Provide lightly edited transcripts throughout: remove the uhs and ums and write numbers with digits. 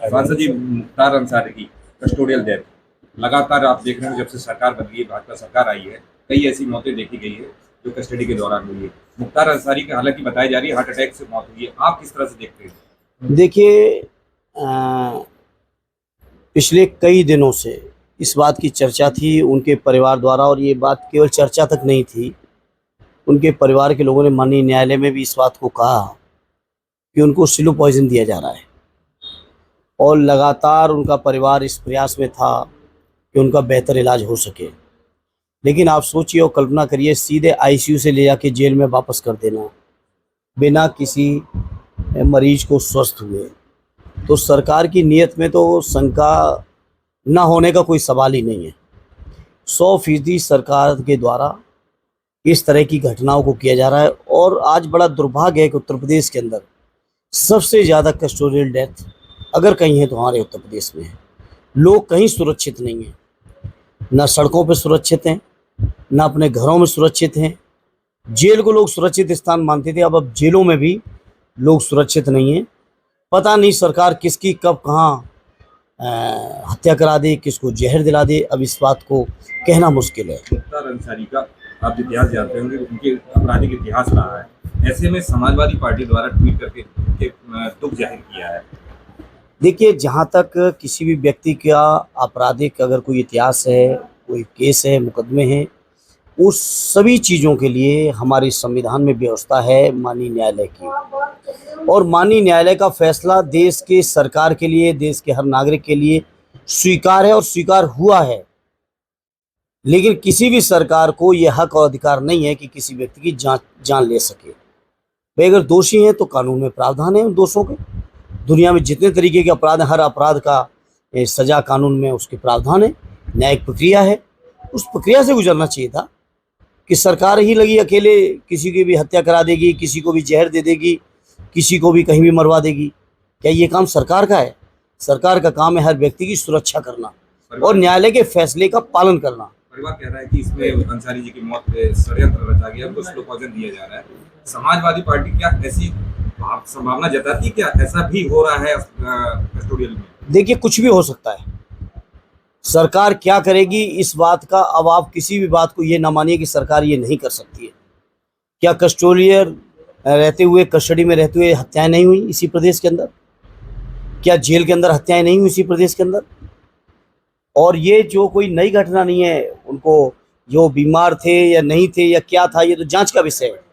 सांसद जी, मुख्तार अंसारी की custodial death लगातार आप देख रहे हैं, जब से सरकार बदली है, भाजपा सरकार आई है, कई ऐसी मौतें देखी गई है जो कस्टडी के दौरान हुई है। मुख्तार अंसारी की हालांकि बताई जा रही है हार्ट अटैक से मौत हुई है, आप किस तरह से देखते हैं? देखिए, पिछले कई दिनों से इस बात की चर्चा थी उनके परिवार द्वारा, और ये बात केवल चर्चा तक नहीं थी, उनके परिवार के लोगों ने माननीय न्यायालय में भी इस बात को कहा कि उनको स्लो पॉइजन दिया जा रहा है, और लगातार उनका परिवार इस प्रयास में था कि उनका बेहतर इलाज हो सके। लेकिन आप सोचिए और कल्पना करिए, सीधे आईसीयू से ले जाके जेल में वापस कर देना बिना किसी मरीज को स्वस्थ हुए, तो सरकार की नीयत में तो शंका न होने का कोई सवाल ही नहीं है। 100% सरकार के द्वारा इस तरह की घटनाओं को किया जा रहा है, और आज बड़ा दुर्भाग्य है कि उत्तर प्रदेश के अंदर सबसे ज़्यादा कस्टोडियल डेथ अगर कहीं है तो हमारे उत्तर प्रदेश में है। लोग कहीं सुरक्षित नहीं हैं, ना सड़कों पर सुरक्षित हैं, ना अपने घरों में सुरक्षित हैं। जेल को लोग सुरक्षित स्थान मानते थे, अब जेलों में भी लोग सुरक्षित नहीं हैं। पता नहीं सरकार किसकी कब कहाँ हत्या करा दे, किसको जहर दिला दे, अब इस बात को कहना मुश्किल है। मुख्तार अंसारी का आप इतिहास जानते होंगे, उनके आपराधिक इतिहास रहा है, ऐसे में समाजवादी पार्टी द्वारा ट्वीट करके उनके दुख जाहिर किया है। देखिए, जहाँ तक किसी भी व्यक्ति का आपराधिक अगर कोई इतिहास है, कोई केस है, मुकदमे हैं, उस सभी चीज़ों के लिए हमारे संविधान में व्यवस्था है माननीय न्यायालय की, और माननीय न्यायालय का फैसला देश के सरकार के लिए, देश के हर नागरिक के लिए स्वीकार है और स्वीकार हुआ है। लेकिन किसी भी सरकार को यह हक और अधिकार नहीं है कि किसी व्यक्ति की जान ले सके। वे अगर दोषी हैं तो कानून में प्रावधान है उन दोषों के। दुनिया में जितने तरीके के अपराध हैं, हर अपराध का सजा कानून में उसके प्रावधान है, न्यायिक प्रक्रिया है। उस प्रक्रिया से गुजरना चाहिए था कि सरकार ही लगी अकेले किसी की भी हत्या करा देगी, किसी को भी जहर दे देगी, किसी को भी कहीं भी मरवा देगी। क्या ये काम सरकार का है? सरकार का काम है हर व्यक्ति की सुरक्षा करना और न्यायालय के फैसले का पालन करना। परिवार कह रहा है कि इसमें अंसारी जी की मौत पे षड्यंत्र रचा गया, उनको स्लो पॉइजन दिया जा रहा है। समाजवादी पार्टी क्या ऐसी संभावना जताती, क्या ऐसा भी हो रहा है कस्टोडियल में? देखिए, कुछ भी हो सकता है। सरकार क्या करेगी इस बात का, अब आप किसी भी बात को ये ना मानिए कि सरकार ये नहीं कर सकती है। क्या कस्टोडियल रहते हुए, कस्टडी में रहते हुए हत्याएं नहीं हुई इसी प्रदेश के अंदर? क्या जेल के अंदर हत्याएं नहीं हुई इसी प्रदेश के अंदर? और ये जो कोई नई घटना नहीं है, उनको जो बीमार थे या नहीं थे या क्या था, ये तो जांच का विषय है।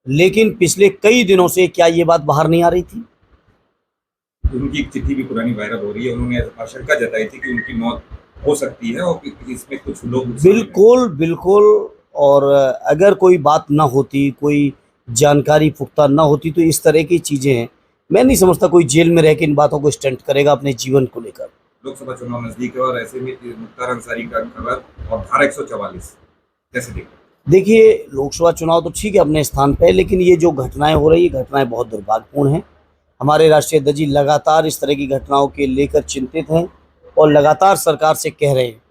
लेकिन पिछले कई दिनों से क्या ये बात बाहर नहीं आ रही थी? उनकी एक चिट्ठी भी पुरानी वायरल हो रही है, उन्होंने आशंका जताई थी कि उनकी मौत हो सकती है और इसमें कुछ लोग बिल्कुल बिल्कुल। और अगर कोई बात ना होती, कोई जानकारी पुख्ता ना होती, तो इस तरह की चीज़ें मैं नहीं समझता कोई जेल में रह के इन बातों को स्टंट करेगा अपने जीवन को लेकर। लोकसभा चुनाव नजदीक है और ऐसे में मुख्तार अंसारी का खबर और धारा 144 कैसे देखते? देखिए, लोकसभा चुनाव तो ठीक है अपने स्थान पे, लेकिन ये जो घटनाएं हो रही है, घटनाएं बहुत दुर्भाग्यपूर्ण हैं। हमारे राष्ट्रीय अध्यक्ष जी लगातार इस तरह की घटनाओं के लेकर चिंतित हैं और लगातार सरकार से कह रहे हैं,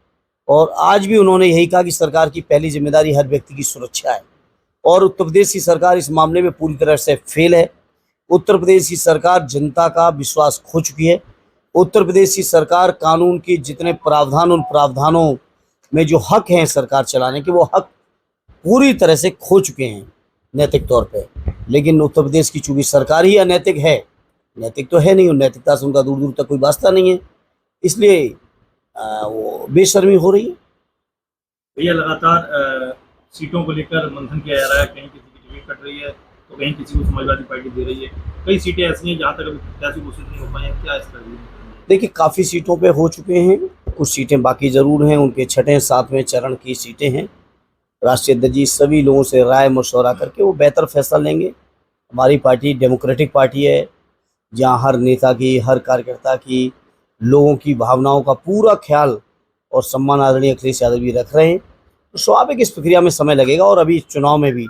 और आज भी उन्होंने यही कहा कि सरकार की पहली जिम्मेदारी हर व्यक्ति की सुरक्षा है, और उत्तर प्रदेश की सरकार इस मामले में पूरी तरह से फेल है। उत्तर प्रदेश की सरकार जनता का विश्वास खो चुकी है। उत्तर प्रदेश की सरकार कानून की जितने प्रावधान, उन प्रावधानों में जो हक हैं सरकार चलाने के, वो हक पूरी तरह से खो चुके हैं नैतिक तौर पे। लेकिन उत्तर प्रदेश की चूंकि सरकार ही अनैतिक है, नैतिक तो है नहीं, और नैतिकता से उनका दूर दूर तक कोई वास्ता नहीं है, इसलिए वो बेशर्मी हो रही है। भैया, लगातार सीटों को लेकर मंथन किया जा रहा है, कहीं किसी की टिकट कट रही है तो कहीं किसी को समाजवादी पार्टी दे रही है। कई सीटें ऐसी हैं जहाँ तक अभी प्रत्याशी घोषित नहीं हो पाए हैं, क्या इसका? देखिए, काफ़ी सीटों पे हो चुके हैं, कुछ सीटें बाकी ज़रूर हैं, उनके छठे सातवें चरण की सीटें हैं। राष्ट्रीय अध्यक्ष जी सभी लोगों से राय मशवरा करके वो बेहतर फैसला लेंगे। हमारी पार्टी डेमोक्रेटिक पार्टी है, जहाँ हर नेता की, हर कार्यकर्ता की, लोगों की भावनाओं का पूरा ख्याल और सम्मान आदरणीय अखिलेश यादव जी रख रहे हैं। तो स्वाभाविक इस प्रक्रिया में समय लगेगा, और अभी चुनाव में भी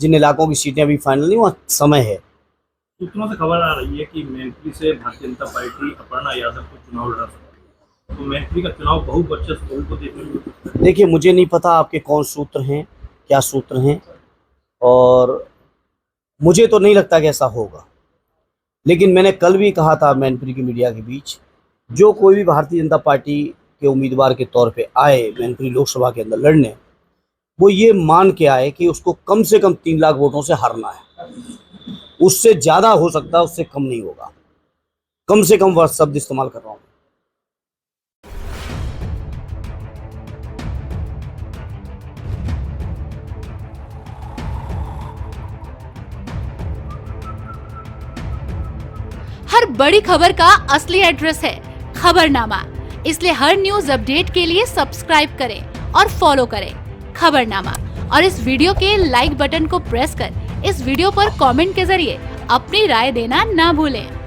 जिन इलाकों की सीटें अभी फाइनल नहीं, वहाँ समय है। सूत्रों से खबर आ रही है कि मैनपुरी से भारतीय जनता पार्टी अपर्णा यादव को चुनाव लड़ा सकती है, तो मैनपुरी का चुनाव बहुवर्चस्व बहु को देखने को। देखिए, मुझे नहीं पता आपके कौन सूत्र हैं, क्या सूत्र हैं, और मुझे तो नहीं लगता कि ऐसा होगा। लेकिन मैंने कल भी कहा था मैनपुरी की मीडिया के बीच जो कोई भी भारतीय जनता पार्टी के उम्मीदवार के तौर पे आए मैनपुरी लोकसभा के अंदर लड़ने, वो ये मान के आए कि उसको कम से कम 3 लाख वोटों से हारना है। उससे ज़्यादा हो सकता है, उससे कम नहीं होगा। कम से कम वह शब्द इस्तेमाल कर रहा हूँ। हर बड़ी खबर का असली एड्रेस है खबरनामा। इसलिए हर न्यूज अपडेट के लिए सब्सक्राइब करें और फॉलो करें खबरनामा। और इस वीडियो के लाइक बटन को प्रेस कर इस वीडियो पर कमेंट के जरिए अपनी राय देना ना भूलें।